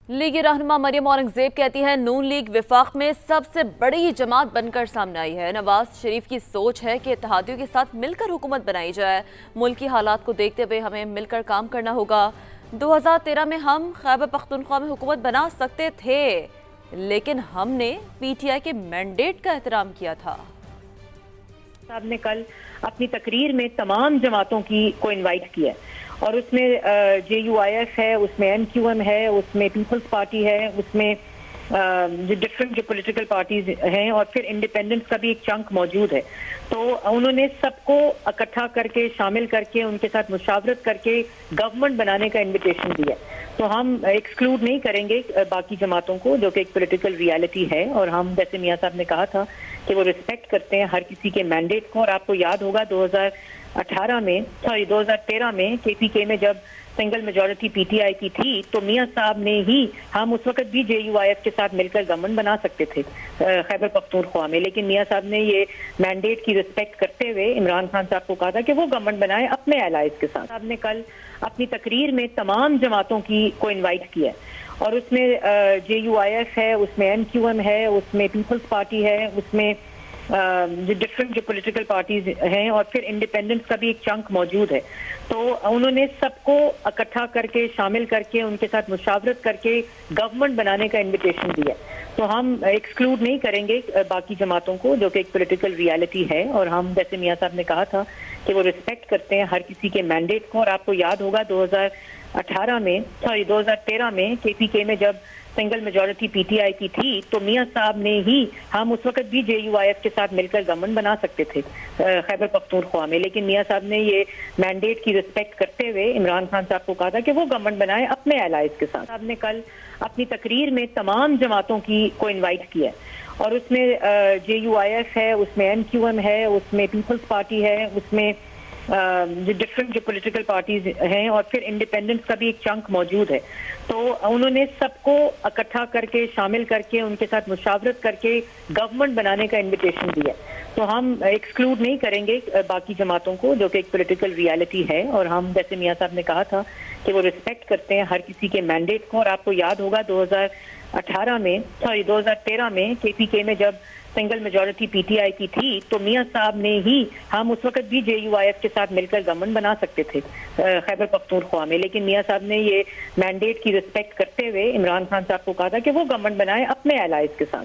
लीगी रहनुमा मरियम औरंगजेब कहती है नून लीग विफाक में सबसे बड़ी जमात बनकर सामने आई है। नवाज शरीफ की सोच है कि इत्तेहादियों के साथ मिलकर हुकूमत बनाई जाए। मुल्क की हालात को देखते हुए हमें मिलकर काम करना होगा। 2013 में हम खैबर पख्तूनख्वा में हुकूमत बना सकते थे, लेकिन हमने पीटीआई के मैंडेट का एहतराम किया था। साहब ने कल अपनी तकरीर में तमाम जमातों को इनवाइट किया और उसमें JUIF है, उसमें MQM है, उसमें पीपल्स पार्टी है, उसमें जो डिफरेंट पॉलिटिकल पार्टीज हैं और फिर इंडिपेंडेंट्स का भी एक चंक मौजूद है। तो उन्होंने सबको इकट्ठा करके शामिल करके उनके साथ मुशावरत करके गवर्नमेंट बनाने का इन्विटेशन दिया। तो हम एक्सक्लूड नहीं करेंगे बाकी जमातों को, जो कि एक पॉलिटिकल रियलिटी है, और हम जैसे मियां साहब ने कहा था कि वो रिस्पेक्ट करते हैं हर किसी के मैंडेट को। और आपको याद होगा 2013 में KPK में जब सिंगल मेजॉरिटी PTI की थी तो मियां साहब ने ही, हम उस वक्त भी JUIF के साथ मिलकर गवर्नमेंट बना सकते थे खैबर पख्तूनख्वा में, लेकिन मियां साहब ने ये मैंडेट की रिस्पेक्ट करते हुए इमरान खान साहब को कहा था कि वो गवर्नमेंट बनाए अपने एलाइज के साथ। साहब ने कल अपनी तकरीर में तमाम जमातों को इन्वाइट किया और उसमें JUIF है, उसमें MQM है, उसमें पीपल्स पार्टी है, उसमें जो डिफरेंट पॉलिटिकल पार्टीज हैं और फिर इंडिपेंडेंट्स का भी एक चंक मौजूद है। तो उन्होंने सबको इकट्ठा करके शामिल करके उनके साथ मुशावरत करके गवर्नमेंट बनाने का इन्विटेशन दिया। तो हम एक्सक्लूड नहीं करेंगे बाकी जमातों को, जो कि एक पॉलिटिकल रियलिटी है, और हम जैसे मियां साहब ने कहा था कि वो रिस्पेक्ट करते हैं हर किसी के मैंडेट को। और आपको याद होगा 2013 में KPK में जब सिंगल मेजॉरिटी PTI की थी तो मियां साहब ने ही, हम उस वक्त भी JUIF के साथ मिलकर गवर्नमेंट बना सकते थे खैबर पख्तूनख्वा में, लेकिन मियां साहब ने ये मैंडेट की रिस्पेक्ट करते हुए इमरान खान साहब को कहा था कि वो गवर्नमेंट बनाए अपने एलाइज के साथ। साहब ने कल अपनी तकरीर में तमाम जमातों को इन्वाइट किया और उसमें JUIF है, उसमें MQM है, उसमें पीपल्स पार्टी है, उसमें जो डिफरेंट पॉलिटिकल पार्टीज हैं और फिर इंडिपेंडेंट्स का भी एक चंक मौजूद है। तो उन्होंने सबको इकट्ठा करके शामिल करके उनके साथ मुशावरत करके गवर्नमेंट बनाने का इन्विटेशन दिया। तो हम एक्सक्लूड नहीं करेंगे बाकी जमातों को, जो कि एक पॉलिटिकल रियलिटी है, और हम जैसे मियां साहब ने कहा था कि वो रिस्पेक्ट करते हैं हर किसी के मैंडेट को। और आपको याद होगा 2013 में KPK में जब सिंगल मेजॉरिटी PTI की थी तो मियां साहब ने ही, हम उस वक्त भी JUIF के साथ मिलकर गवर्नमेंट बना सकते थे खैबर पख्तूनख्वा में, लेकिन मियां साहब ने ये मैंडेट की रिस्पेक्ट करते हुए इमरान खान साहब को कहा था कि वो गवर्नमेंट बनाए अपने एलाइज के साथ।